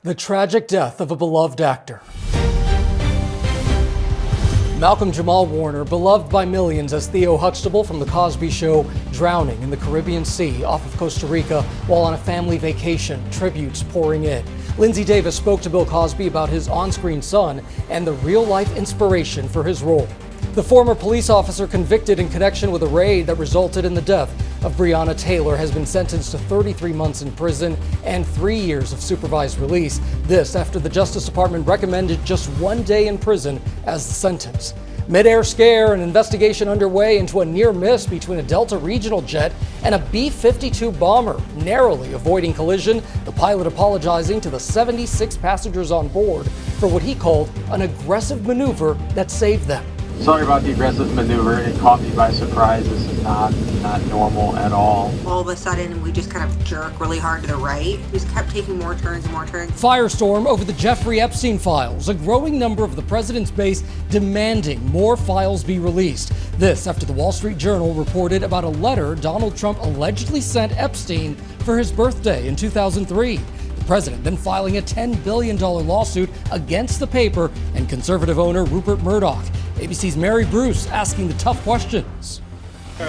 The tragic death of a beloved actor. Malcolm-Jamal Warner, beloved by millions as Theo Huxtable from The Cosby Show, drowning in the Caribbean Sea off of Costa Rica while on a family vacation, tributes pouring in. Linsey Davis spoke to Bill Cosby about his on-screen son and the real-life inspiration for his role. The former police officer convicted in connection with a raid that resulted in the death of Breonna Taylor has been sentenced to 33 months in prison and 3 years of supervised release. This after the Justice Department recommended just 1 day in prison as the sentence. Mid-air scare, an investigation underway into a near miss between a Delta regional jet and a B-52 bomber, narrowly avoiding collision, the pilot apologizing to the 76 passengers on board for what he called an aggressive maneuver that saved them. Sorry about the aggressive maneuver. It caught me by surprise. This is not normal at all. All of a sudden, we just kind of jerk really hard to the right. We just kept taking more turns and more turns. Firestorm over the Jeffrey Epstein files. A growing number of the president's base demanding more files be released. This after the Wall Street Journal reported about a letter Donald Trump allegedly sent Epstein for his birthday in 2003. The president then filing a $10 billion lawsuit against the paper and conservative owner Rupert Murdoch. ABC's Mary Bruce asking the tough questions.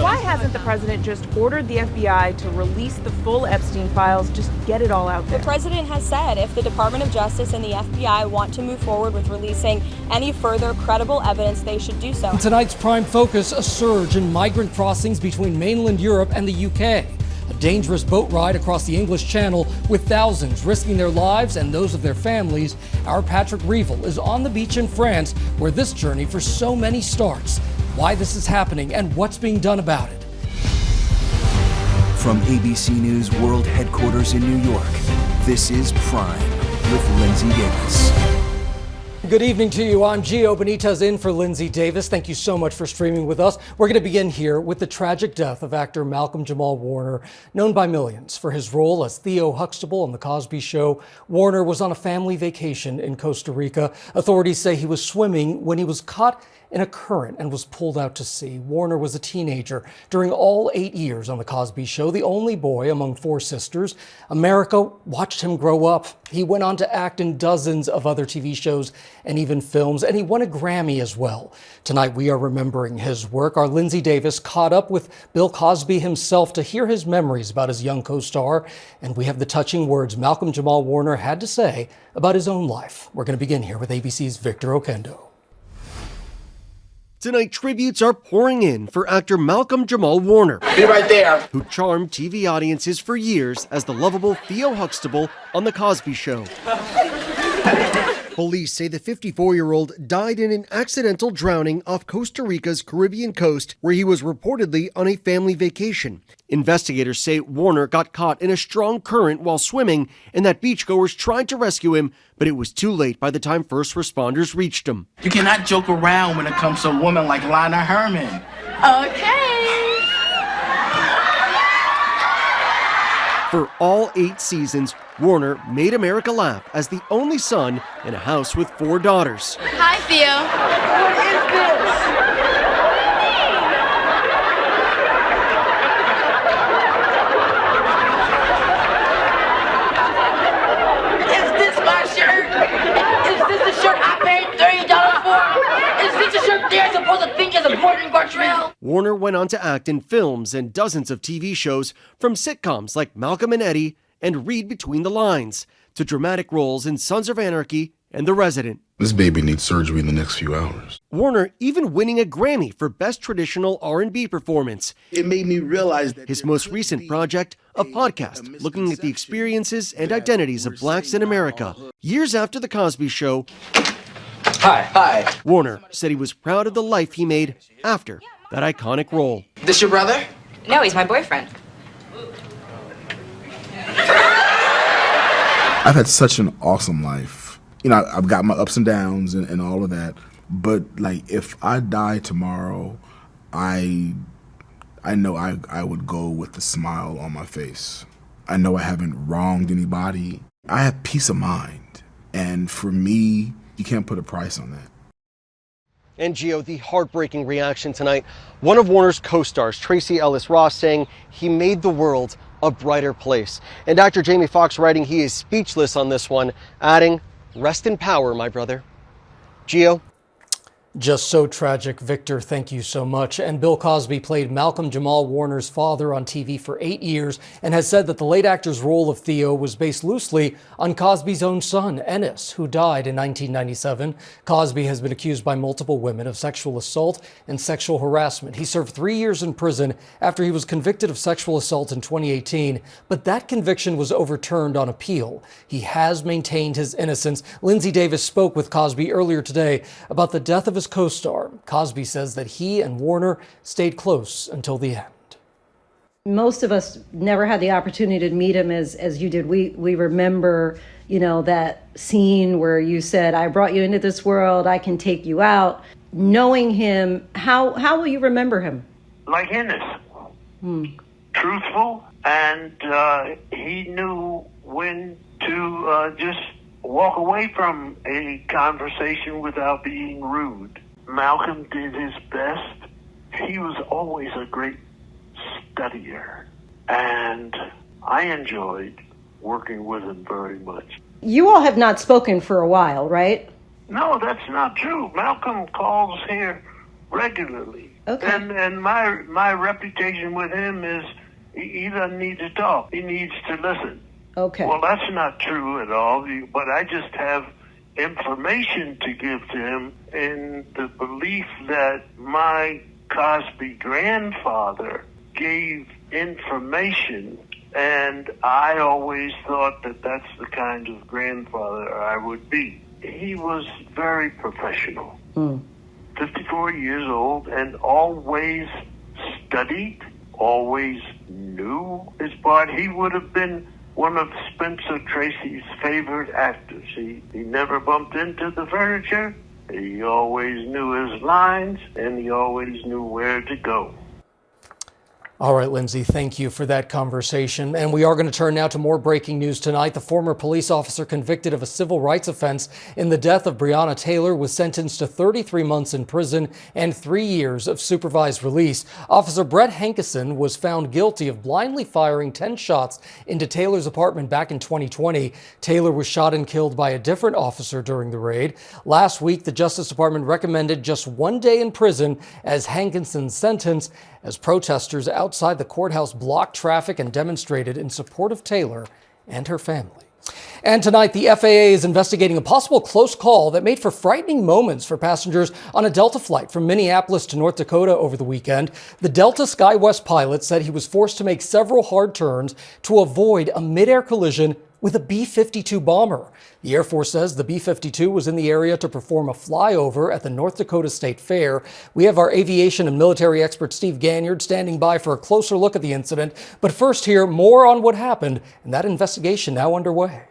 Why hasn't the president just ordered the FBI to release the full Epstein files, just get it all out there? The president has said if the Department of Justice and the FBI want to move forward with releasing any further credible evidence, they should do so. In tonight's prime focus, a surge in migrant crossings between mainland Europe and the UK. A dangerous boat ride across the English Channel with thousands risking their lives and those of their families. Our Patrick Reevell is on the beach in France where this journey for so many starts. Why this is happening and what's being done about it. From ABC News World Headquarters in New York, this is Prime with Linsey Davis. Good evening to you. I'm Gio Benitez in for Linsey Davis. Thank you so much for streaming with us. We're going to begin here with the tragic death of actor Malcolm-Jamal Warner, known by millions for his role as Theo Huxtable on The Cosby Show. Warner was on a family vacation in Costa Rica. Authorities say he was swimming when he was caught in a current and was pulled out to sea. Warner was a teenager during all 8 years on The Cosby Show, the only boy among 4 sisters. America watched him grow up. He went on to act in dozens of other TV shows and even films, and he won a Grammy as well. Tonight, we are remembering his work. Our Linsey Davis caught up with Bill Cosby himself to hear his memories about his young co-star, and we have the touching words Malcolm-Jamal Warner had to say about his own life. We're going to begin here with ABC's Victor Okendo. Tonight, tributes are pouring in for actor Malcolm-Jamal Warner. Be right there. Who charmed TV audiences for years as the lovable Theo Huxtable on The Cosby Show. Police say the 54-year-old died in an accidental drowning off Costa Rica's Caribbean coast, where he was reportedly on a family vacation. Investigators say Warner got caught in a strong current while swimming and that beachgoers tried to rescue him, but it was too late by the time first responders reached him. You cannot joke around when it comes to a woman like Lana Herman. Okay. For all 8 seasons, Warner made America laugh as the only son in a house with 4 daughters. Hi, Theo. What is this? Is this my shirt? Is this the shirt I paid $30 for? Is this the shirt they're supposed to think is important, Gartrell? Warner went on to act in films and dozens of TV shows, from sitcoms like Malcolm and Eddie and Read Between the Lines, to dramatic roles in Sons of Anarchy and The Resident. This baby needs surgery in the next few hours. Warner even winning a Grammy for Best Traditional R&B Performance. It made me realize that his most recent project, a podcast looking at the experiences and identities of blacks in America. Years after The Cosby Show, Hi. Warner said he was proud of the life he made after that iconic role. This your brother? No, he's my boyfriend. I've had such an awesome life. You know, I've got my ups and downs and all of that. But like, if I die tomorrow, I know I would go with a smile on my face. I know I haven't wronged anybody. I have peace of mind. And for me, you can't put a price on that. And Gio, the heartbreaking reaction tonight. One of Warner's co-stars, Tracee Ellis Ross, saying he made the world a brighter place. And Dr. Jamie Foxx writing he is speechless on this one, adding, "Rest in power, my brother." Gio? Just so tragic, Victor. Thank you so much. And Bill Cosby played Malcolm-Jamal Warner's father on TV for 8 years and has said that the late actor's role of Theo was based loosely on Cosby's own son, Ennis, who died in 1997. Cosby has been accused by multiple women of sexual assault and sexual harassment. He served 3 years in prison after he was convicted of sexual assault in 2018, but that conviction was overturned on appeal. He has maintained his innocence. Linsey Davis spoke with Cosby earlier today about the death of his co-star. Cosby says that he and Warner stayed close until the end. Most of us never had the opportunity to meet him as you did. We remember, that scene where you said, "I brought you into this world, I can take you out." Knowing him, how will you remember him? Like Ennis. Truthful, and he knew when to just walk away from a conversation without being rude. Malcolm did his best. He was always a great studier, and I enjoyed working with him very much. You all have not spoken for a while, right? No, that's not true. Malcolm calls here regularly. Okay. And my reputation with him is he doesn't need to talk. He needs to listen. Okay. Well, that's not true at all, but I just have information to give to him in the belief that my Cosby grandfather gave information, and I always thought that that's the kind of grandfather I would be. He was very professional, 54 years old, and always studied, always knew his part. He would have been one of Spencer Tracy's favorite actors. He never bumped into the furniture. He always knew his lines, and he always knew where to go. All right, Linsey, thank you for that conversation. And we are going to turn now to more breaking news tonight. The former police officer convicted of a civil rights offense in the death of Breonna Taylor was sentenced to 33 months in prison and 3 years of supervised release. Officer Brett Hankison was found guilty of blindly firing 10 shots into Taylor's apartment back in 2020. Taylor was shot and killed by a different officer during the raid. Last week, the Justice Department recommended just 1 day in prison as Hankison's sentence, as protesters outside the courthouse blocked traffic and demonstrated in support of Taylor and her family. And tonight, the FAA is investigating a possible close call that made for frightening moments for passengers on a Delta flight from Minneapolis to North Dakota over the weekend. The Delta SkyWest pilot said he was forced to make several hard turns to avoid a mid-air collision with a B-52 bomber. The Air Force says the B-52 was in the area to perform a flyover at the North Dakota State Fair. We have our aviation and military expert Steve Ganyard standing by for a closer look at the incident. But first, hear more on what happened and that investigation now underway.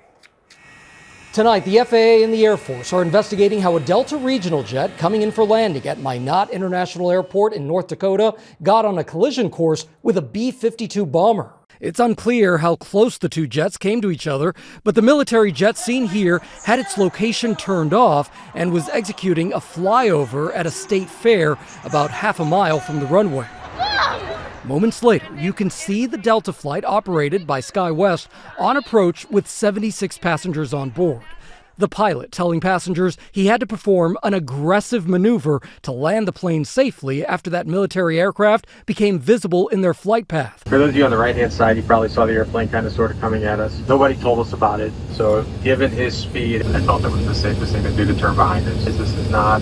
Tonight, the FAA and the Air Force are investigating how a Delta regional jet coming in for landing at Minot International Airport in North Dakota got on a collision course with a B-52 bomber. It's unclear how close the two jets came to each other, but the military jet seen here had its location turned off and was executing a flyover at a state fair about half a mile from the runway. Moments later, you can see the Delta flight operated by SkyWest on approach with 76 passengers on board. The pilot telling passengers he had to perform an aggressive maneuver to land the plane safely after that military aircraft became visible in their flight path. For those of you on the right-hand side, you probably saw the airplane kind of sort of coming at us. Nobody told us about it, so given his speed, I felt it was the safest thing to do to turn behind us. This is not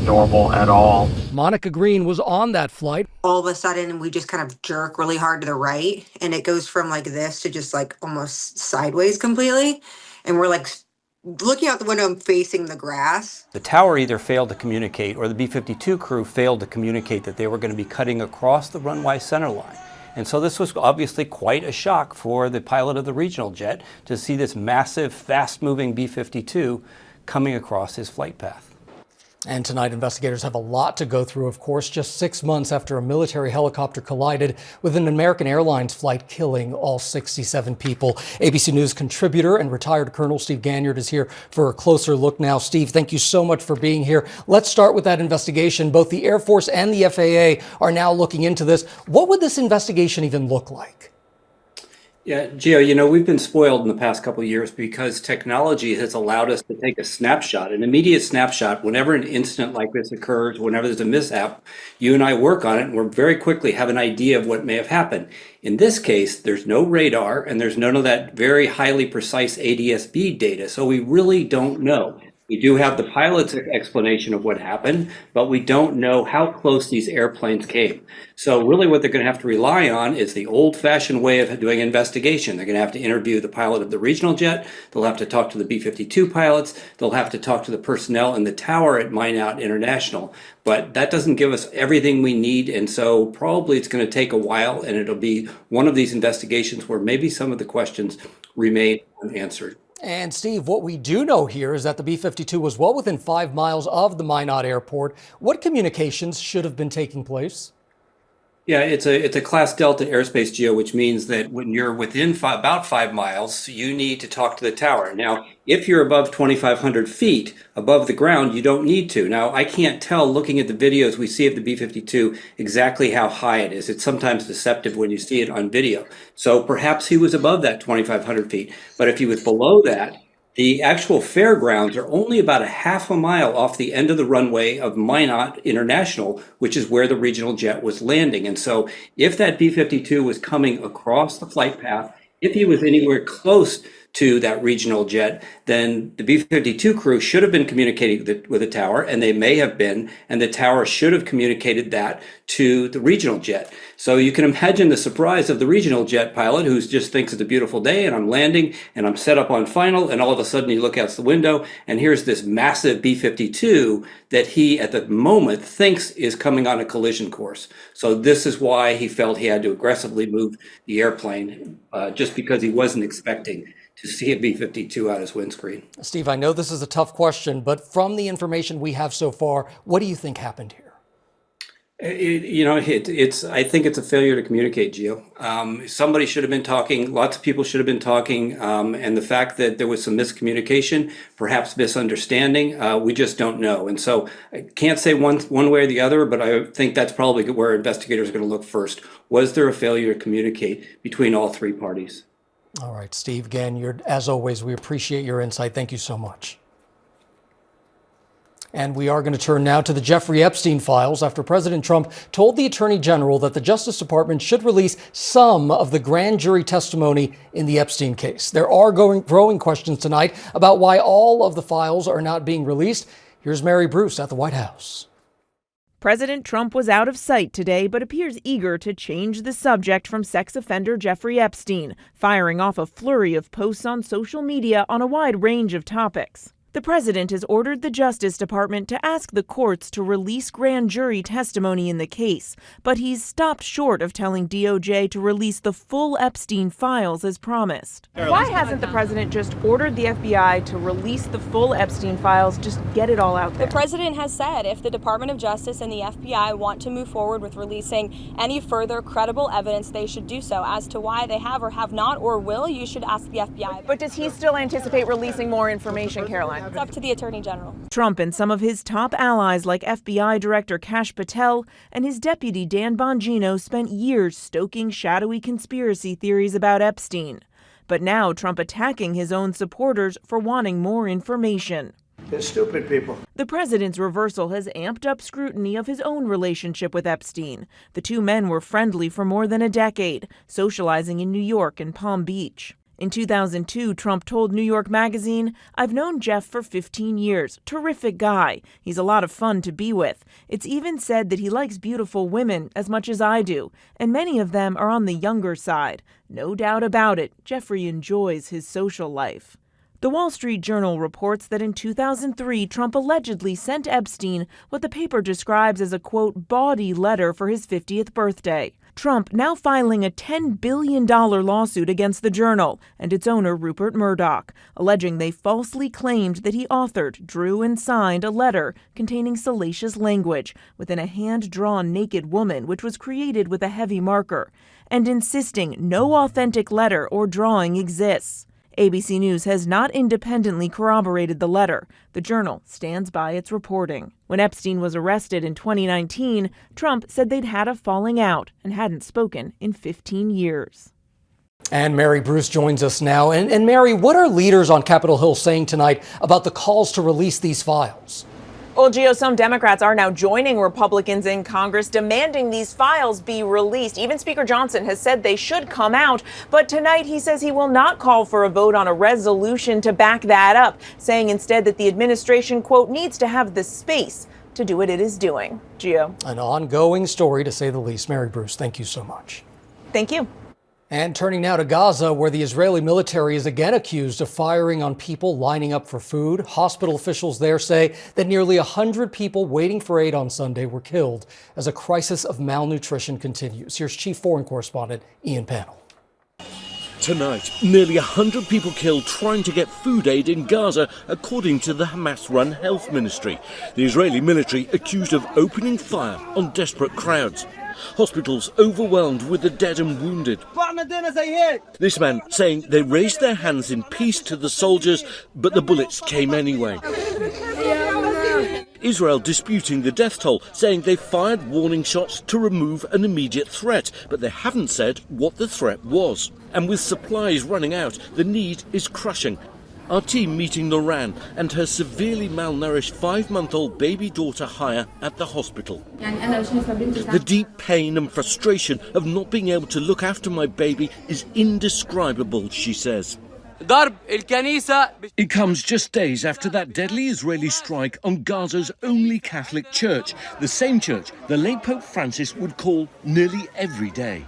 normal at all. Monica Green was on that flight. All of a sudden, we just kind of jerk really hard to the right, and it goes from like this to just like almost sideways completely. And we're like looking out the window and facing the grass. The tower either failed to communicate or the B-52 crew failed to communicate that they were going to be cutting across the runway center line. And so this was obviously quite a shock for the pilot of the regional jet to see this massive, fast-moving B-52 coming across his flight path. And tonight, investigators have a lot to go through, of course, just 6 months after a military helicopter collided with an American Airlines flight, killing all 67 people. ABC News contributor and retired Colonel Steve Ganyard is here for a closer look now. Steve, thank you so much for being here. Let's start with that investigation. Both the Air Force and the FAA are now looking into this. What would this investigation even look like? Yeah, Gio, we've been spoiled in the past couple of years because technology has allowed us to take a snapshot, an immediate snapshot, whenever an incident like this occurs, whenever there's a mishap. You and I work on it, and we very quickly have an idea of what may have happened. In this case, there's no radar, and there's none of that very highly precise ADS-B data, so we really don't know. We do have the pilot's explanation of what happened, but we don't know how close these airplanes came. So really what they're going to have to rely on is the old-fashioned way of doing investigation. They're going to have to interview the pilot of the regional jet. They'll have to talk to the B-52 pilots. They'll have to talk to the personnel in the tower at Minot International. But that doesn't give us everything we need, and so probably it's going to take a while, and it'll be one of these investigations where maybe some of the questions remain unanswered. And Steve, what we do know here is that the B-52 was well within 5 miles of the Minot airport. What communications should have been taking place? Yeah, it's a Class Delta airspace, Geo, which means that when you're within about 5 miles, you need to talk to the tower. Now, if you're above 2,500 feet above the ground, you don't need to. Now, I can't tell, looking at the videos we see of the B-52, exactly how high it is. It's sometimes deceptive when you see it on video. So perhaps he was above that 2,500 feet. But if he was below that, the actual fairgrounds are only about a half a mile off the end of the runway of Minot International, which is where the regional jet was landing. And so if that B-52 was coming across the flight path, if he was anywhere close to that regional jet, then the B-52 crew should have been communicating with the tower, and they may have been, and the tower should have communicated that to the regional jet. So you can imagine the surprise of the regional jet pilot who just thinks it's a beautiful day and I'm landing and I'm set up on final, and all of a sudden you look out the window and here's this massive B-52 that he at the moment thinks is coming on a collision course. So this is why he felt he had to aggressively move the airplane, just because he wasn't expecting to see a B-52 out his windscreen. Steve, I know this is a tough question, but from the information we have so far, what do you think happened here? I think it's a failure to communicate, Gio. Somebody should have been talking. Lots of people should have been talking. And the fact that there was some miscommunication, perhaps misunderstanding, we just don't know. And so I can't say one way or the other, but I think that's probably where investigators are going to look first. Was there a failure to communicate between all three parties? All right, Steve, again, as always, we appreciate your insight. Thank you so much. And we are going to turn now to the Jeffrey Epstein files after President Trump told the Attorney General that the Justice Department should release some of the grand jury testimony in the Epstein case. There are growing questions tonight about why all of the files are not being released. Here's Mary Bruce at the White House. President Trump was out of sight today, but appears eager to change the subject from sex offender Jeffrey Epstein, firing off a flurry of posts on social media on a wide range of topics. The president has ordered the Justice Department to ask the courts to release grand jury testimony in the case, but he's stopped short of telling DOJ to release the full Epstein files as promised. Why hasn't the president just ordered the FBI to release the full Epstein files, just get it all out there? The president has said if the Department of Justice and the FBI want to move forward with releasing any further credible evidence, they should do so. As to why they have or have not or will, you should ask the FBI. But does he still anticipate releasing more information, Caroline? It's up to the Attorney General. Trump and some of his top allies like FBI Director Kash Patel and his deputy Dan Bongino spent years stoking shadowy conspiracy theories about Epstein. But now Trump attacking his own supporters for wanting more information. They're stupid people. The president's reversal has amped up scrutiny of his own relationship with Epstein. The two men were friendly for more than a decade, socializing in New York and Palm Beach. In 2002, Trump told New York Magazine, "I've known Jeff for 15 years. Terrific guy. He's a lot of fun to be with. It's even said that he likes beautiful women as much as I do, and many of them are on the younger side. No doubt about it, Jeffrey enjoys his social life." The Wall Street Journal reports that in 2003, Trump allegedly sent Epstein what the paper describes as a, quote, bawdy letter for his 50th birthday. Trump now filing a $10 billion lawsuit against the Journal and its owner Rupert Murdoch, alleging they falsely claimed that he authored, drew, and signed a letter containing salacious language within a hand-drawn naked woman which was created with a heavy marker, and insisting no authentic letter or drawing exists. ABC News has not independently corroborated the letter. The Journal stands by its reporting. When Epstein was arrested in 2019, Trump said they'd had a falling out and hadn't spoken in 15 years. And Mary Bruce joins us now. And Mary, what are leaders on Capitol Hill saying tonight about the calls to release these files? Well, Gio, some Democrats are now joining Republicans in Congress demanding these files be released. Even Speaker Johnson has said they should come out. But tonight he says he will not call for a vote on a resolution to back that up, saying instead that the administration, quote, needs to have the space to do what it is doing. Gio. An ongoing story, to say the least. Mary Bruce, thank you so much. Thank you. And turning now to Gaza, where the Israeli military is again accused of firing on people lining up for food. Hospital officials there say that nearly 100 people waiting for aid on Sunday were killed as a crisis of malnutrition continues. Here's Chief Foreign Correspondent Ian Pannell. Tonight, nearly 100 people killed trying to get food aid in Gaza, according to the Hamas-run health ministry. The Israeli military accused of opening fire on desperate crowds. Hospitals overwhelmed with the dead and wounded. This man saying they raised their hands in peace to the soldiers, but the bullets came anyway. Israel disputing the death toll, saying they fired warning shots to remove an immediate threat, but they haven't said what the threat was. And with supplies running out, the need is crushing. Our team meeting Noran and her severely malnourished 5-month-old baby daughter Haya at the hospital. The deep pain and frustration of not being able to look after my baby is indescribable, she says. It comes just days after that deadly Israeli strike on Gaza's only Catholic church, the same church the late Pope Francis would call nearly every day.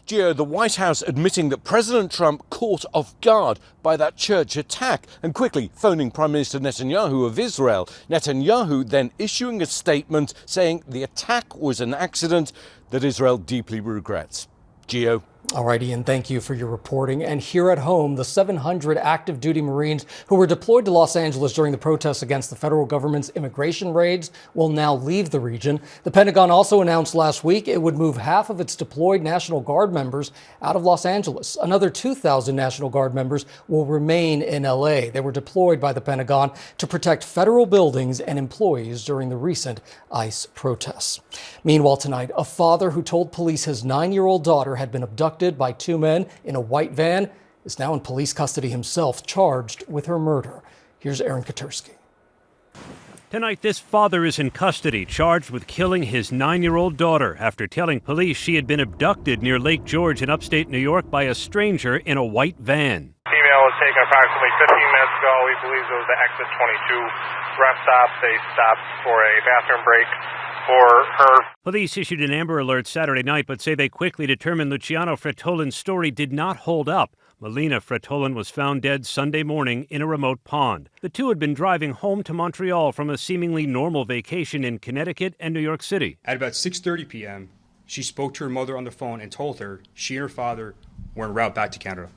Gio, the White House admitting that President Trump caught off guard by that church attack and quickly phoning Prime Minister Netanyahu of Israel. Netanyahu then issuing a statement saying the attack was an accident that Israel deeply regrets. Gio. All right, Ian, thank you for your reporting. And here at home, the 700 active duty Marines who were deployed to Los Angeles during the protests against the federal government's immigration raids will now leave the region. The Pentagon also announced last week it would move half of its deployed National Guard members out of Los Angeles. Another 2,000 National Guard members will remain in L.A. They were deployed by the Pentagon to protect federal buildings and employees during the recent ICE protests. Meanwhile, tonight, a father who told police his 9-year-old daughter had been abducted by 2 men in a white van is now in police custody himself, charged with her murder. Here's Aaron Katersky. Tonight, this father is in custody, charged with killing his 9-year-old daughter after telling police she had been abducted near Lake George in upstate New York by a stranger in a white van. Female was taken approximately 15 minutes ago. We believe it was the exit 22 rest stop. They stopped for a bathroom break for her. Police issued an Amber Alert Saturday night, but say they quickly determined Luciano Fratolin's story did not hold up. Melina Fratolin was found dead Sunday morning in a remote pond. The two had been driving home to Montreal from a seemingly normal vacation in Connecticut and New York City. At about 6:30 p.m., she spoke to her mother on the phone and told her she and her father were en route back to Canada.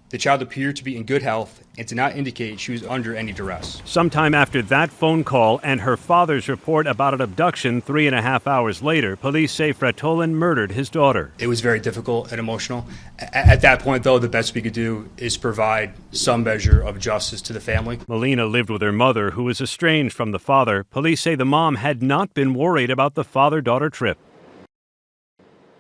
The child appeared to be in good health and did not indicate she was under any duress. Sometime after that phone call and her father's report about an abduction 3.5 hours later, police say Fratolin murdered his daughter. It was very difficult and emotional. At that point, though, the best we could do is provide some measure of justice to the family. Melina lived with her mother, who was estranged from the father. Police say the mom had not been worried about the father-daughter trip.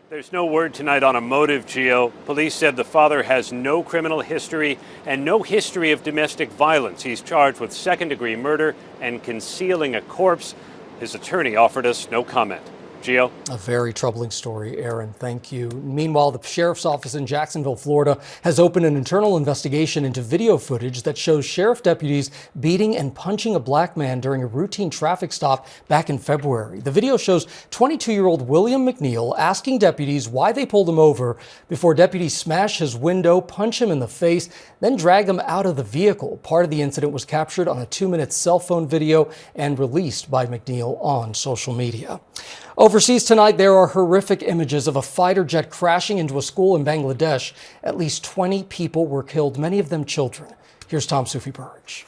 There's no word tonight on a motive, Gio. Police said the father has no criminal history and no history of domestic violence. He's charged with second-degree murder and concealing a corpse. His attorney offered us no comment. Gio? A very troubling story, Aaron. Thank you. Meanwhile, the sheriff's office in Jacksonville, Florida, has opened an internal investigation into video footage that shows sheriff deputies beating and punching a black man during a routine traffic stop back in February. The video shows 22-year-old William McNeil asking deputies why they pulled him over before deputies smash his window, punch him in the face, then drag him out of the vehicle. Part of the incident was captured on a 2-minute cell phone video and released by McNeil on social media. Overseas tonight, there are horrific images of a fighter jet crashing into a school in Bangladesh. At least 20 people were killed, many of them children. Here's Tom Sufi Burridge.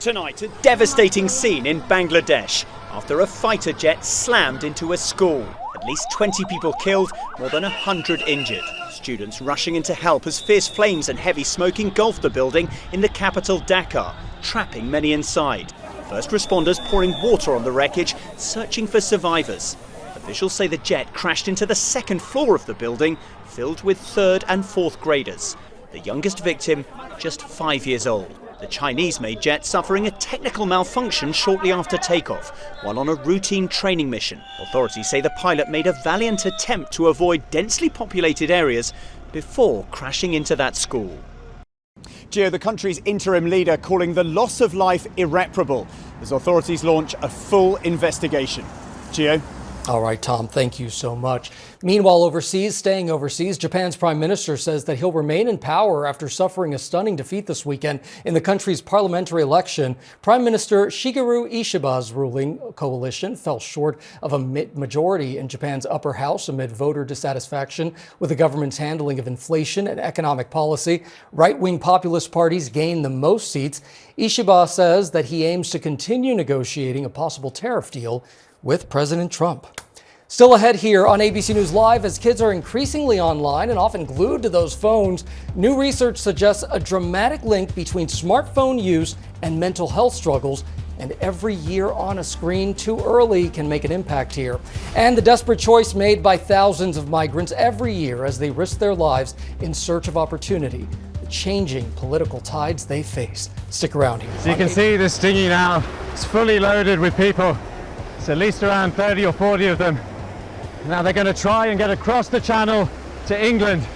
Tonight, a devastating scene in Bangladesh after a fighter jet slammed into a school. At least 20 people killed, more than 100 injured. Students rushing in to help as fierce flames and heavy smoke engulfed the building in the capital Dhaka, trapping many inside. First responders pouring water on the wreckage, searching for survivors. Officials say the jet crashed into the second floor of the building, filled with 3rd and 4th graders. The youngest victim, just 5 years old. The Chinese-made jet suffering a technical malfunction shortly after takeoff, while on a routine training mission. Authorities say the pilot made a valiant attempt to avoid densely populated areas before crashing into that school. Gio, the country's interim leader calling the loss of life irreparable as authorities launch a full investigation. Gio? All right, Tom, thank you so much. Meanwhile, staying overseas, Japan's prime minister says that he'll remain in power after suffering a stunning defeat this weekend in the country's parliamentary election. Prime Minister Shigeru Ishiba's ruling coalition fell short of a majority in Japan's upper house amid voter dissatisfaction with the government's handling of inflation and economic policy. Right-wing populist parties gained the most seats. Ishiba says that he aims to continue negotiating a possible tariff deal with President Trump. Still ahead here on ABC News Live, as kids are increasingly online and often glued to those phones, new research suggests a dramatic link between smartphone use and mental health struggles, and every year on a screen too early can make an impact here. And the desperate choice made by thousands of migrants every year as they risk their lives in search of opportunity, the changing political tides they face. Stick around here. So you can see this dinghy now, it's fully loaded with people. It's at least around 30 or 40 of them. Now they're going to try and get across the channel to England.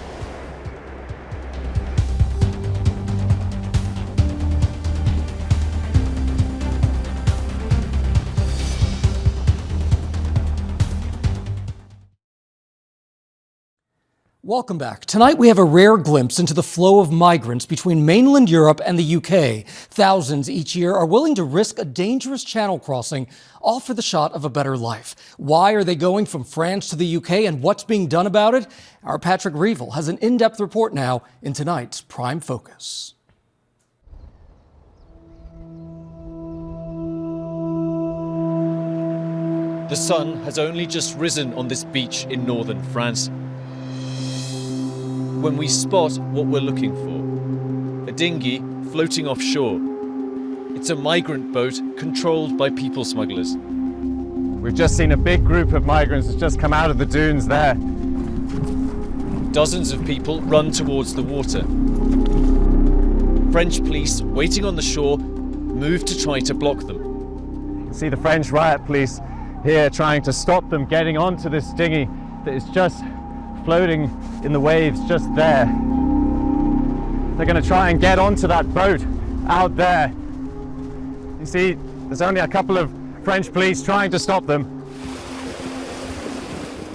Welcome back. Tonight we have a rare glimpse into the flow of migrants between mainland Europe and the UK. Thousands each year are willing to risk a dangerous channel crossing, all for the shot of a better life. Why are they going from France to the UK, and what's being done about it? Our Patrick Reevell has an in-depth report now in tonight's Prime Focus. The sun has only just risen on this beach in northern France when we spot what we're looking for. A dinghy floating offshore. It's a migrant boat controlled by people smugglers. We've just seen a big group of migrants that's just come out of the dunes there. Dozens of people run towards the water. French police waiting on the shore move to try to block them. You can see the French riot police here trying to stop them getting onto this dinghy that is just floating in the waves just there. They're going to try and get onto that boat out there. You see, there's only a couple of French police trying to stop them.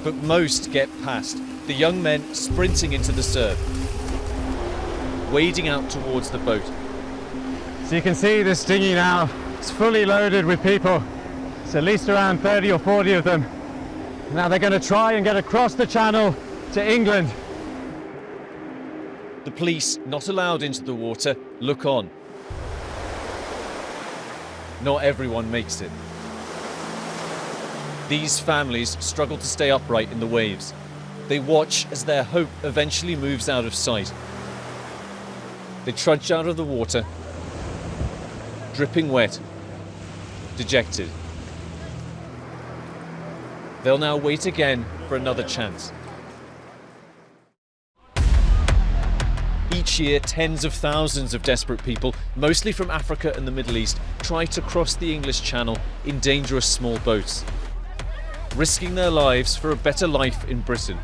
But most get past, the young men sprinting into the surf, wading out towards the boat. So you can see this dinghy now, it's fully loaded with people. It's at least around 30 or 40 of them. Now they're going to try and get across the channel to England. The police, not allowed into the water, look on. Not everyone makes it. These families struggle to stay upright in the waves. They watch as their hope eventually moves out of sight. They trudge out of the water, dripping wet, dejected. They'll now wait again for another chance. Each year, tens of thousands of desperate people, mostly from Africa and the Middle East, try to cross the English Channel in dangerous small boats, risking their lives for a better life in Britain.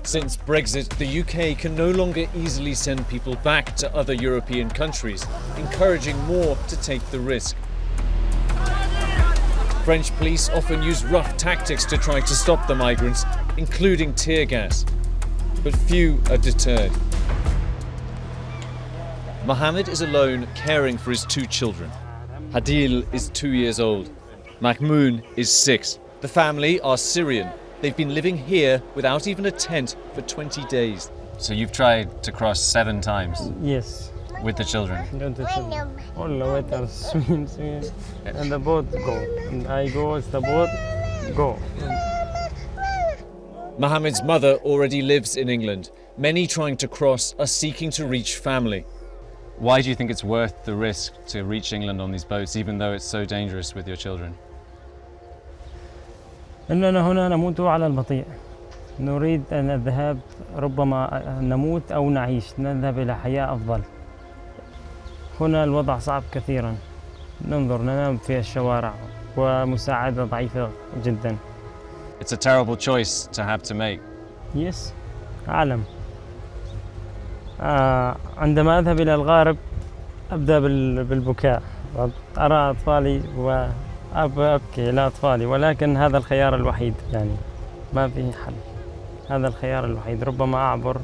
Since Brexit, the UK can no longer easily send people back to other European countries, encouraging more to take the risk. French police often use rough tactics to try to stop the migrants, including tear gas. But few are deterred. Mohammed is alone, caring for his 2 children. Hadil is 2 years old. Mahmoud is 6. The family are Syrian. They've been living here without even a tent for 20 days. So you've tried to cross 7 times? Yes. With the children? With the children. All the water swim, and the boat go. And I go, it's the boat, go. Mohammed's mother already lives in England. Many trying to cross are seeking to reach family. Why do you think it's worth the risk to reach England on these boats, even though it's so dangerous with your children? إننا هنا نموت على البطيء. نريد أن الذهاب ربما نموت أو نعيش نذهب إلى حياة أفضل هنا الوضع صعب كثيرا ننظر ننام في الشوارع ومساعدة ضعيفة جدا. It's a terrible choice to have to make. Yes, أعلم. عندما أذهب إلى الغارب أبدأ بالبكاء أرى أطفالي وأبكي إلى أطفالي ولكن هذا الخيار الوحيد يعني ما في حل هذا الخيار الوحيد ربما أعبر.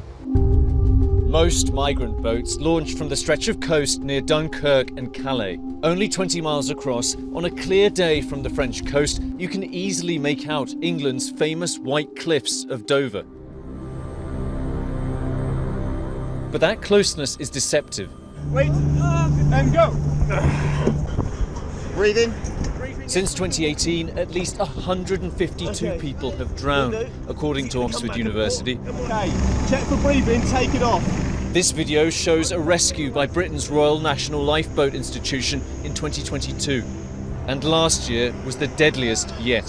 Most migrant boats launched from the stretch of coast near Dunkirk and Calais. Only 20 miles across, on a clear day from the French coast, you can easily make out England's famous white cliffs of Dover. But that closeness is deceptive. Wait, and go. Breathe in. Since 2018, at least 152 people have drowned, according to Oxford University. Okay, check for breathing, take it off. This video shows a rescue by Britain's Royal National Lifeboat Institution in 2022, and last year was the deadliest yet.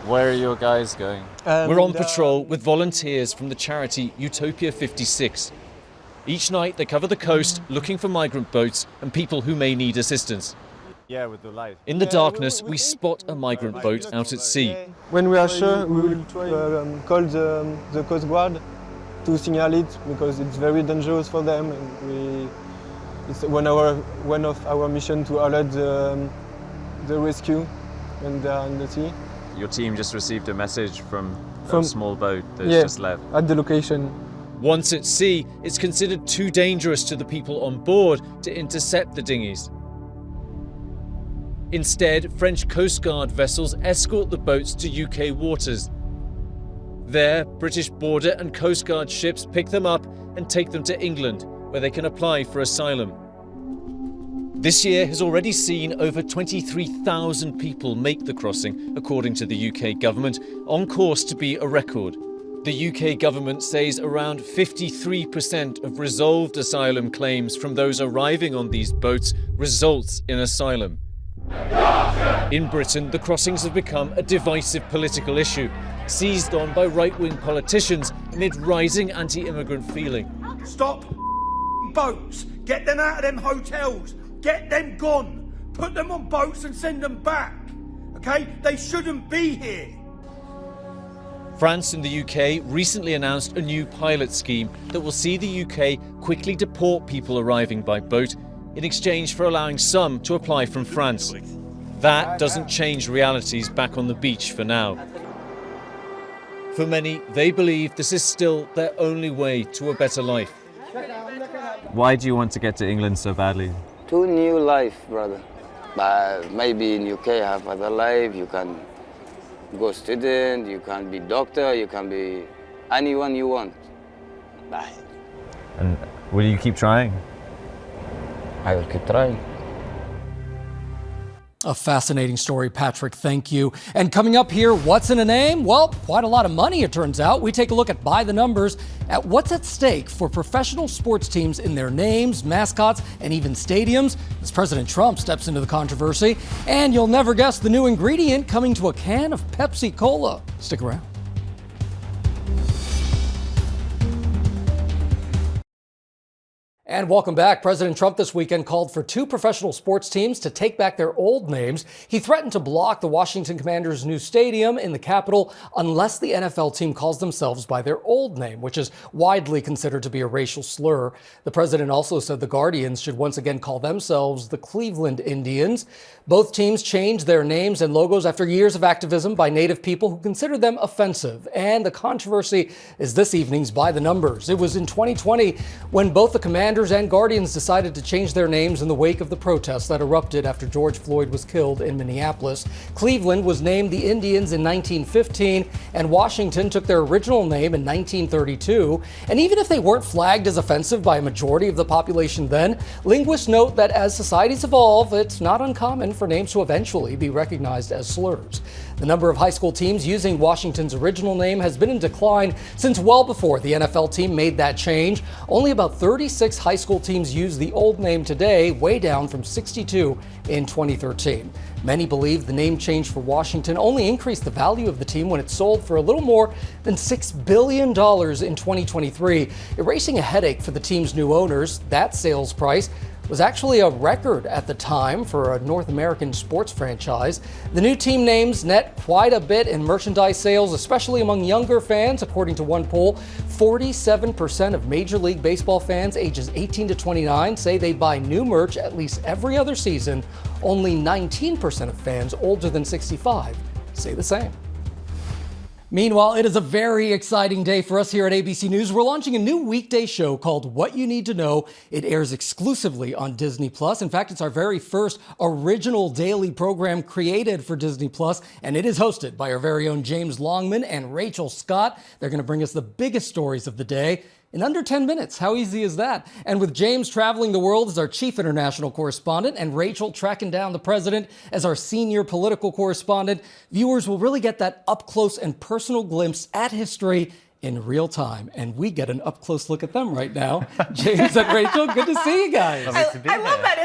Where are your guys going? We're on patrol with volunteers from the charity Utopia 56. Each night they cover the coast looking for migrant boats and people who may need assistance. Yeah, with the light. In the darkness, we spot a migrant boat out at sea. When we are sure, we will call the Coast Guard to signal it because it's very dangerous for them. And it's one of our mission to alert the rescue when they are in the sea. Your team just received a message from a small boat that's just left. At the location. Once at sea, it's considered too dangerous to the people on board to intercept the dinghies. Instead, French Coast Guard vessels escort the boats to UK waters. There, British border and Coast Guard ships pick them up and take them to England, where they can apply for asylum. This year has already seen over 23,000 people make the crossing, according to the UK government, on course to be a record. The UK government says around 53% of resolved asylum claims from those arriving on these boats results in asylum. In Britain, the crossings have become a divisive political issue, seized on by right-wing politicians amid rising anti-immigrant feeling. Stop boats! Get them out of them hotels! Get them gone! Put them on boats and send them back! Okay? They shouldn't be here! France and the UK recently announced a new pilot scheme that will see the UK quickly deport people arriving by boat in exchange for allowing some to apply from France. That doesn't change realities back on the beach for now. For many, they believe this is still their only way to a better life. Why do you want to get to England so badly? To a new life, brother. But maybe in UK have other life. You can go student, you can be doctor, you can be anyone you want. Bye. And will you keep trying? I will keep trying. A fascinating story, Patrick. Thank you. And coming up here, what's in a name? Well, quite a lot of money, it turns out. We take a look at by the numbers at what's at stake for professional sports teams in their names, mascots, and even stadiums as President Trump steps into the controversy. And you'll never guess the new ingredient coming to a can of Pepsi Cola. Stick around. And welcome back. President Trump this weekend called for two professional sports teams to take back their old names. He threatened to block the Washington Commanders' new stadium in the Capitol unless the NFL team calls themselves by their old name, which is widely considered to be a racial slur. The president also said the Guardians should once again call themselves the Cleveland Indians. Both teams changed their names and logos after years of activism by Native people who considered them offensive. And the controversy is this evening's By the Numbers. It was in 2020 when both the Commanders and Guardians decided to change their names in the wake of the protests that erupted after George Floyd was killed in Minneapolis. Cleveland was named the Indians in 1915, and Washington took their original name in 1932. And even if they weren't flagged as offensive by a majority of the population then, linguists note that as societies evolve, it's not uncommon for names to eventually be recognized as slurs. The number of high school teams using Washington's original name has been in decline since well before the NFL team made that change. Only about 36 high school teams use the old name today, way down from 62 in 2013. Many believe the name change for Washington only increased the value of the team when it sold for a little more than $6 billion in 2023, erasing a headache for the team's new owners. That sales price was actually a record at the time for a North American sports franchise. The new team names net quite a bit in merchandise sales, especially among younger fans. According to one poll, 47% of Major League Baseball fans ages 18 to 29 say they buy new merch at least every other season. Only 19% of fans older than 65 say the same. Meanwhile, it is a very exciting day for us here at ABC News. We're launching a new weekday show called What You Need to Know. It airs exclusively on Disney+. In fact, it's our very first original daily program created for Disney+, and it is hosted by our very own James Longman and Rachel Scott. They're going to bring us the biggest stories of the day in under 10 minutes. How easy is that? And with James traveling the world as our chief international correspondent and Rachel tracking down the president as our senior political correspondent, viewers will really get that up-close and personal glimpse at history in real time. And we get an up-close look at them right now. James and Rachel, good to see you guys. I love that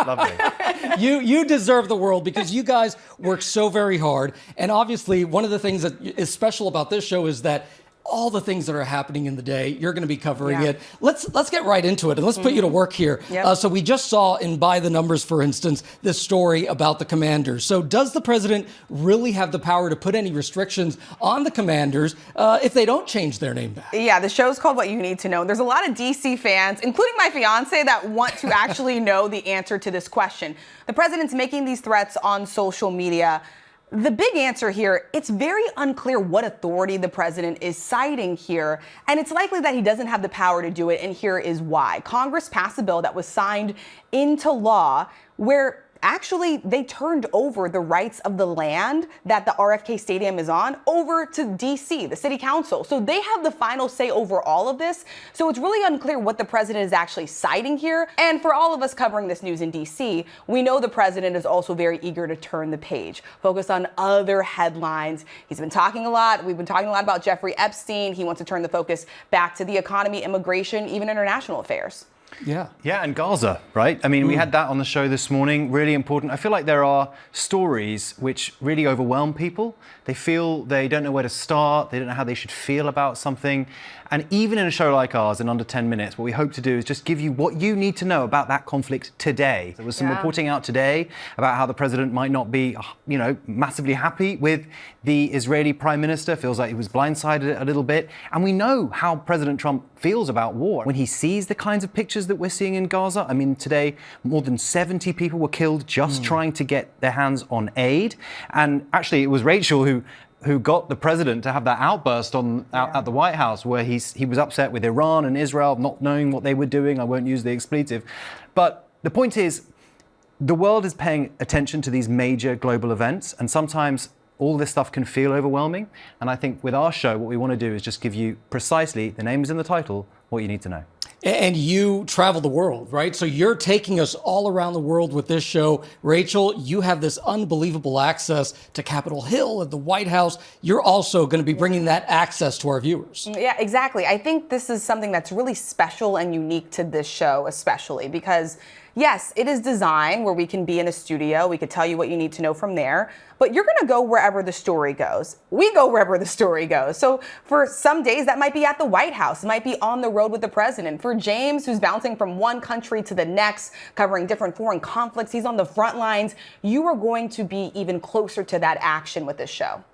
intro. Lovely. You deserve the world because you guys work so very hard. And obviously, one of the things that is special about this show is that all the things that are happening in the day, you're going to be covering it. Let's get right into it, and let's put you to work here. Yep. So we just saw in By the Numbers, for instance, this story about the commanders. So does the president really have the power to put any restrictions on the commanders if they don't change their name back? Yeah, the show's called What You Need to Know. There's a lot of DC fans, including my fiance, that want to actually know the answer to this question. The president's making these threats on social media. The big answer here, it's very unclear what authority the president is citing here, and it's likely that he doesn't have the power to do it, and here is why. Congress passed a bill that was signed into law where actually they turned over the rights of the land that the RFK Stadium is on over to DC, the city council. So they have the final say over all of this. So it's really unclear what the president is actually citing here. And for all of us covering this news in DC, we know the president is also very eager to turn the page, focus on other headlines. He's been talking a lot. We've been talking a lot about Jeffrey Epstein. He wants to turn the focus back to the economy, immigration, even international affairs. Yeah, and Gaza, right? I mean, we had that on the show this morning, really important. I feel like there are stories which really overwhelm people. They feel they don't know where to start, they don't know how they should feel about something. And even in a show like ours, in under 10 minutes, what we hope to do is just give you what you need to know about that conflict today. There was some reporting out today about how the president might not be, massively happy with the Israeli prime minister, feels like he was blindsided a little bit. And we know how President Trump feels about war. When he sees the kinds of pictures that we're seeing in Gaza, I mean, today, more than 70 people were killed just trying to get their hands on aid. And actually, it was Rachel who got the president to have that outburst at the White House where he was upset with Iran and Israel not knowing what they were doing. I won't use the expletive. But the point is, the world is paying attention to these major global events, and sometimes all this stuff can feel overwhelming. And I think with our show, what we want to do is just give you precisely, the name is in the title, what you need to know. And you travel the world, right? So you're taking us all around the world with this show. Rachel, you have this unbelievable access to Capitol Hill and the White House. You're also going to be bringing that access to our viewers. Yeah, exactly. I think this is something that's really special and unique to this show, especially because, yes, it is designed where we can be in a studio. We could tell you what you need to know from there. But you're going to go wherever the story goes. We go wherever the story goes. So for some days, that might be at the White House. It might be on the road with the president. For James, who's bouncing from one country to the next, covering different foreign conflicts, he's on the front lines. You are going to be even closer to that action with this show.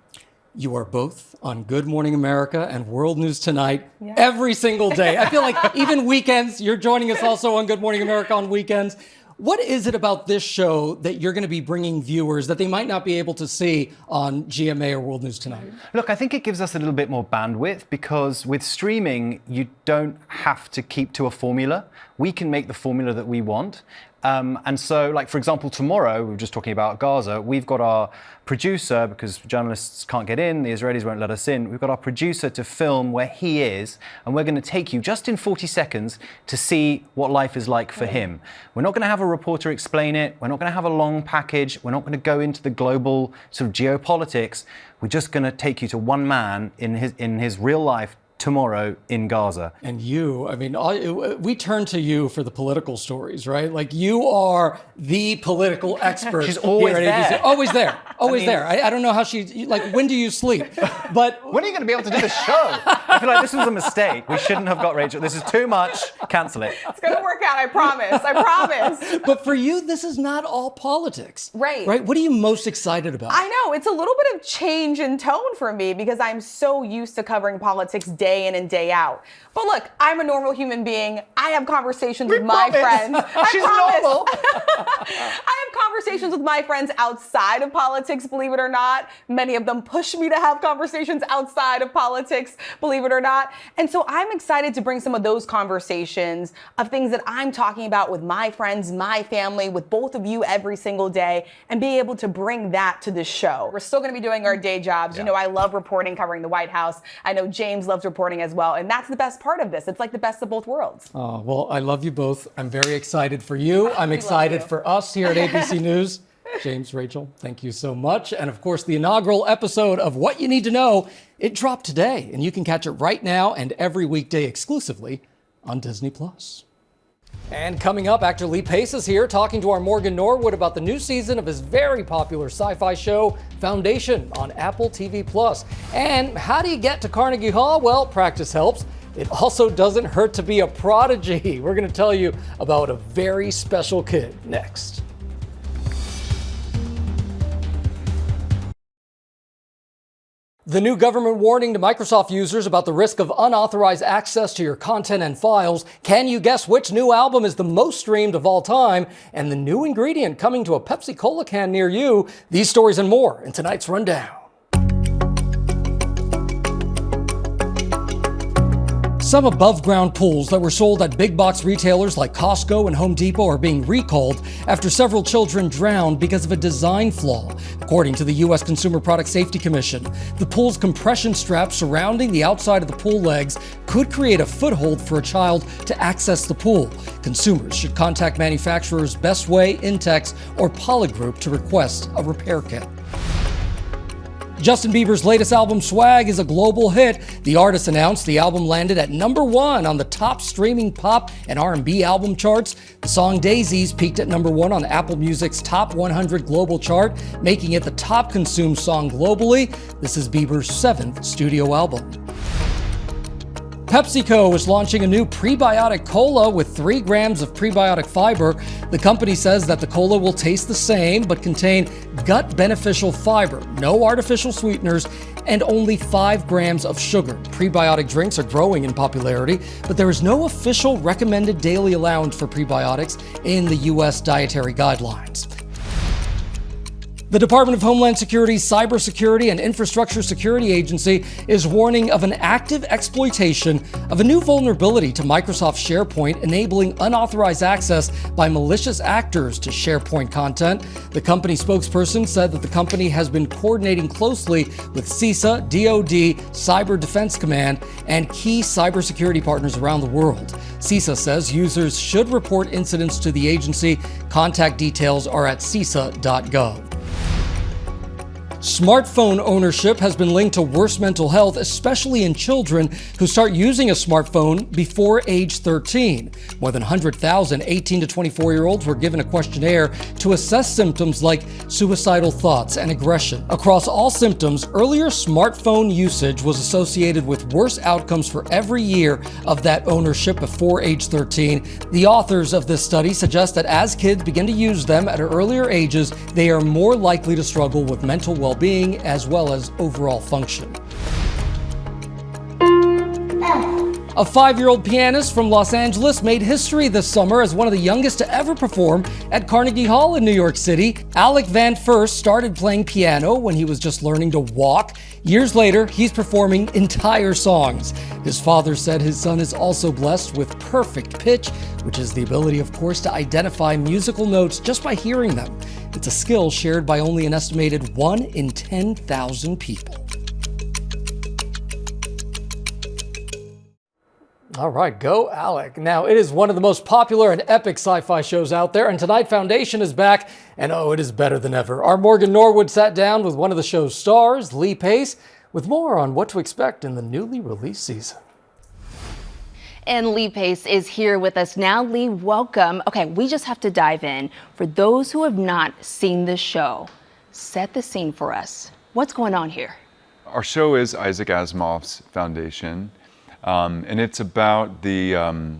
You are both on Good Morning America and World News Tonight every single day. I feel like even weekends, you're joining us also on Good Morning America on weekends. What is it about this show that you're going to be bringing viewers that they might not be able to see on GMA or World News Tonight? Look, I think it gives us a little bit more bandwidth because with streaming, you don't have to keep to a formula. We can make the formula that we want. And so, like, for example, tomorrow, we were just talking about Gaza, we've got our producer, because journalists can't get in, the Israelis won't let us in, we've got our producer to film where he is, and we're going to take you just in 40 seconds to see what life is like for him. We're not going to have a reporter explain it, we're not going to have a long package, we're not going to go into the global sort of geopolitics, we're just going to take you to one man in his real life tomorrow in Gaza. And you, I mean, we turn to you for the political stories, right? Like, you are the political expert. She's always here at there. ABC. Always there. Always there. I don't know how she, like, when do you sleep? But when are you going to be able to do the show? I feel like this was a mistake. We shouldn't have got Rachel. This is too much. Cancel it. It's going to work out, I promise. I promise. But for you, this is not all politics. Right. Right? What are you most excited about? I know. It's a little bit of change in tone for me because I'm so used to covering politics day in and day out. But look, I'm a normal human being. I have conversations with my friends. She's normal. I have conversations with my friends outside of politics, believe it or not. Many of them push me to have conversations outside of politics, believe it or not. And so I'm excited to bring some of those conversations of things that I'm talking about with my friends, my family, with both of you every single day, and be able to bring that to the show. We're still going to be doing our day jobs. You know, I love reporting, covering the White House. I know James loves reporting as well. And that's the best part of this. It's like the best of both worlds. Oh, well, I love you both. I'm very excited for you. I'm excited for us here at ABC News. James, Rachel, thank you so much. And of course, the inaugural episode of What You Need to Know, it dropped today. And you can catch it right now and every weekday exclusively on Disney+. And coming up, actor Lee Pace is here talking to our Morgan Norwood about the new season of his very popular sci-fi show, Foundation, on Apple TV+. And how do you get to Carnegie Hall? Well, practice helps. It also doesn't hurt to be a prodigy. We're going to tell you about a very special kid next. The new government warning to Microsoft users about the risk of unauthorized access to your content and files. Can you guess which new album is the most streamed of all time? And the new ingredient coming to a Pepsi-Cola can near you. These stories and more in tonight's Rundown. Some above-ground pools that were sold at big box retailers like Costco and Home Depot are being recalled after several children drowned because of a design flaw, according to the U.S. Consumer Product Safety Commission. The pool's compression straps surrounding the outside of the pool legs could create a foothold for a child to access the pool. Consumers should contact manufacturers Best Way, Intex, or Polygroup to request a repair kit. Justin Bieber's latest album, Swag, is a global hit. The artist announced the album landed at #1 on the top streaming pop and R&B album charts. The song Daisies peaked at #1 on Apple Music's Top 100 global chart, making it the top consumed song globally. This is Bieber's 7th studio album. PepsiCo is launching a new prebiotic cola with 3 grams of prebiotic fiber. The company says that the cola will taste the same but contain gut-beneficial fiber, no artificial sweeteners, and only 5 grams of sugar. Prebiotic drinks are growing in popularity, but there is no official recommended daily allowance for prebiotics in the U.S. dietary guidelines. The Department of Homeland Security's Cybersecurity and Infrastructure Security Agency is warning of an active exploitation of a new vulnerability to Microsoft SharePoint, enabling unauthorized access by malicious actors to SharePoint content. The company spokesperson said that the company has been coordinating closely with CISA, DoD, Cyber Defense Command, and key cybersecurity partners around the world. CISA says users should report incidents to the agency. Contact details are at cisa.gov. Smartphone ownership has been linked to worse mental health, especially in children who start using a smartphone before age 13. More than 100,000 18 to 24-year-olds were given a questionnaire to assess symptoms like suicidal thoughts and aggression. Across all symptoms, earlier smartphone usage was associated with worse outcomes for every year of that ownership before age 13. The authors of this study suggest that as kids begin to use them at earlier ages, they are more likely to struggle with mental well-being as well as overall function. A 5-year-old pianist from Los Angeles made history this summer as one of the youngest to ever perform at Carnegie Hall in New York City. Alec Van Furst started playing piano when he was just learning to walk. Years later, he's performing entire songs. His father said his son is also blessed with perfect pitch, which is the ability, of course, to identify musical notes just by hearing them. It's a skill shared by only an estimated 1 in 10,000 people. All right, go Alec. Now, it is one of the most popular and epic sci-fi shows out there, and tonight Foundation is back, and oh, it is better than ever. Our Morgan Norwood sat down with one of the show's stars, Lee Pace, with more on what to expect in the newly released season. And Lee Pace is here with us now. Lee, welcome. Okay, we just have to dive in. For those who have not seen this show, set the scene for us. What's going on here? Our show is Isaac Asimov's Foundation. And it's about the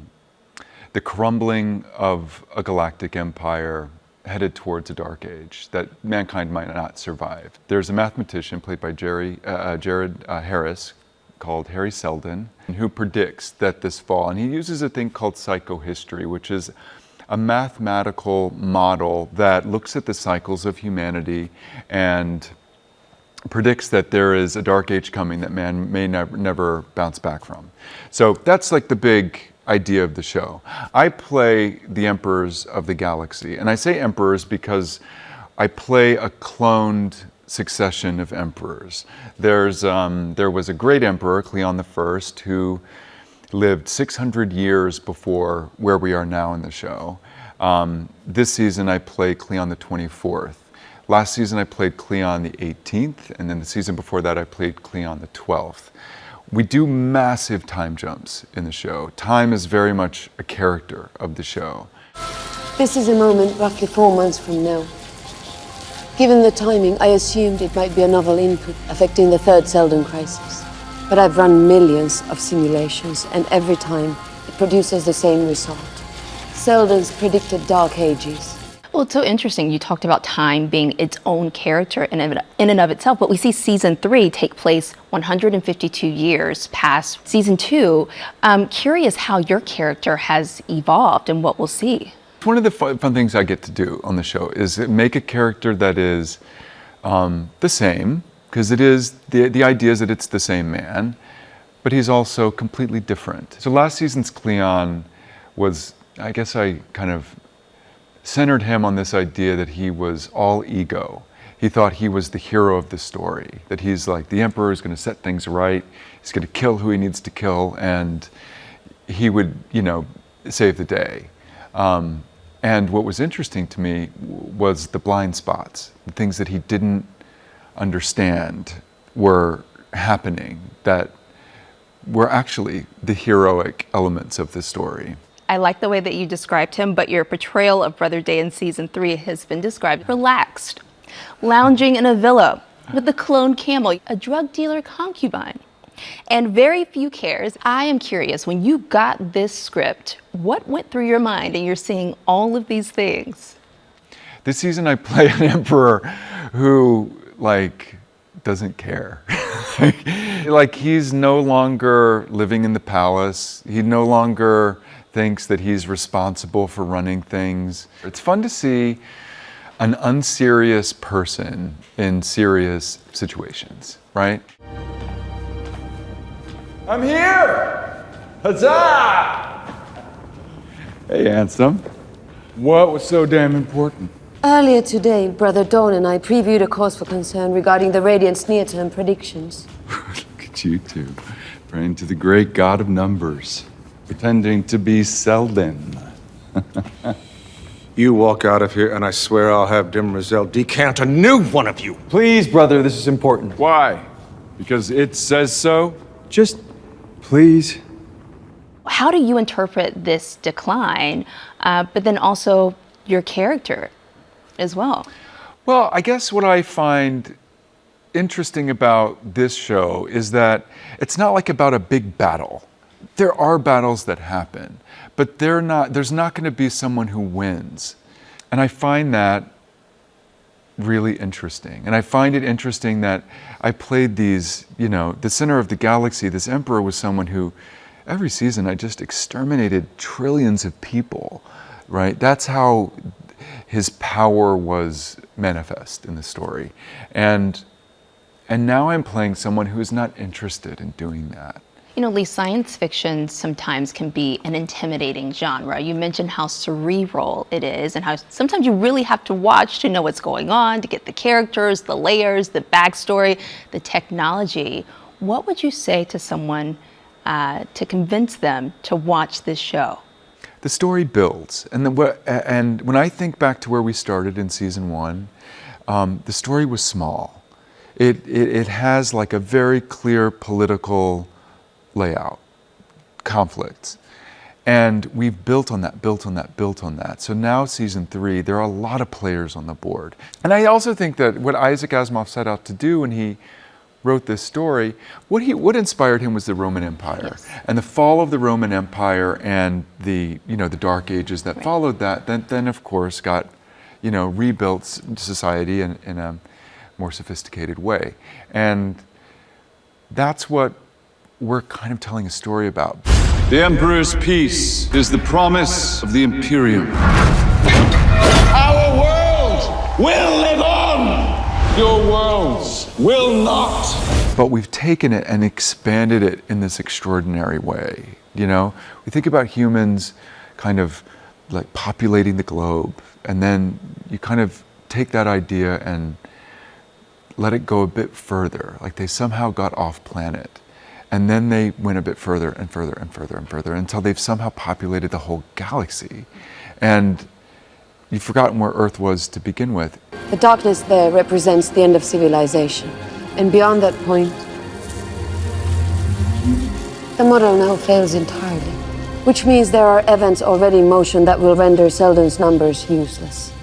crumbling of a galactic empire headed towards a dark age that mankind might not survive. There's a mathematician played by Jared Harris called Harry Seldon, who predicts that this fall, and he uses a thing called psychohistory, which is a mathematical model that looks at the cycles of humanity and predicts that there is a dark age coming that man may never bounce back from. So that's like the big idea of the show. I play the emperors of the galaxy, and I say emperors because I play a cloned succession of emperors. There was a great emperor, Cleon I, who lived 600 years before where we are now in the show. This season I play Cleon the 24th. Last season I played Cleon the 18th, and then the season before that I played Cleon the 12th. We do massive time jumps in the show. Time is very much a character of the show. This is a moment roughly 4 months from now. Given the timing, I assumed it might be a novel input affecting the third Seldon crisis. But I've run millions of simulations, and every time it produces the same result. Seldon's predicted dark ages. Well, it's so interesting. You talked about time being its own character in and of itself, but we see season 3 take place 152 years past season 2. I'm curious how your character has evolved and what we'll see. One of the fun things I get to do on the show is make a character that is the same, because it is, the idea is that it's the same man, but he's also completely different. So last season's Cleon was, I guess I kind of centered him on this idea that he was all ego. He thought he was the hero of the story, that he's like, the emperor is going to set things right, he's going to kill who he needs to kill, and he would, save the day. And what was interesting to me was the blind spots, the things that he didn't understand were happening, that were actually the heroic elements of the story. I like the way that you described him, but your portrayal of Brother Day in season 3 has been described relaxed, lounging in a villa with a cloned camel, a drug dealer concubine, and very few cares. I am curious, when you got this script, what went through your mind and you're seeing all of these things? This season I play an emperor who, doesn't care. He's no longer living in the palace. He no longer thinks that he's responsible for running things. It's fun to see an unserious person in serious situations, right? I'm here! Huzzah! Hey, handsome. What was so damn important? Earlier today, Brother Dawn and I previewed a cause for concern regarding the Radiant's near-term predictions. Look at you two, praying to the great god of numbers, pretending to be Seldon. You walk out of here and I swear I'll have Demerzel decant a new one of you. Please, brother, this is important. Why? Because it says so? Just please. How do you interpret this decline, but then also your character as well? Well, I guess what I find interesting about this show is that it's not like about a big battle. There are battles that happen, but there's not going to be someone who wins. And I find that really interesting. And I find it interesting that I played these, the center of the galaxy, this emperor was someone who every season I just exterminated trillions of people, right? That's how his power was manifest in the story. And now I'm playing someone who is not interested in doing that. You know, Lee, science fiction sometimes can be an intimidating genre. You mentioned how cerebral it is and how sometimes you really have to watch to know what's going on, to get the characters, the layers, the backstory, the technology. What would you say to someone to convince them to watch this show? The story builds. And when I think back to where we started in season 1, the story was small. It has like a very clear political layout, conflicts. And we've built on that. So now season 3, there are a lot of players on the board. And I also think that what Isaac Asimov set out to do when he wrote this story, what inspired him was the Roman Empire. Yes. And the fall of the Roman Empire and the Dark Ages that followed that, then of course got, rebuilt society in a more sophisticated way. And that's what we're kind of telling a story about. The Emperor's peace is the promise of the Imperium. Our world will live on! Your worlds will not! But we've taken it and expanded it in this extraordinary way. We think about humans kind of like populating the globe, and then you kind of take that idea and let it go a bit further, like they somehow got off planet. And then they went a bit further and further and further and further until they've somehow populated the whole galaxy. And you've forgotten where Earth was to begin with. The darkness there represents the end of civilization. And beyond that point, the model now fails entirely. Which means there are events already in motion that will render Selden's numbers useless.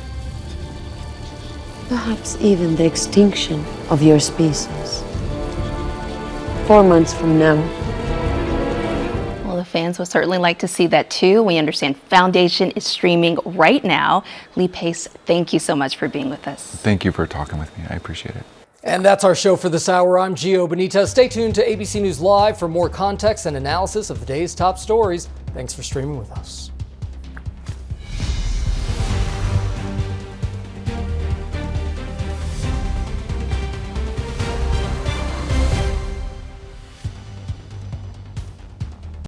Perhaps even the extinction of your species. 4 months from now. Well, the fans will certainly like to see that too. We understand Foundation is streaming right now. Lee Pace, thank you so much for being with us. Thank you for talking with me. I appreciate it. And that's our show for this hour. I'm Gio Benitez. Stay tuned to ABC News Live for more context and analysis of the day's top stories. Thanks for streaming with us.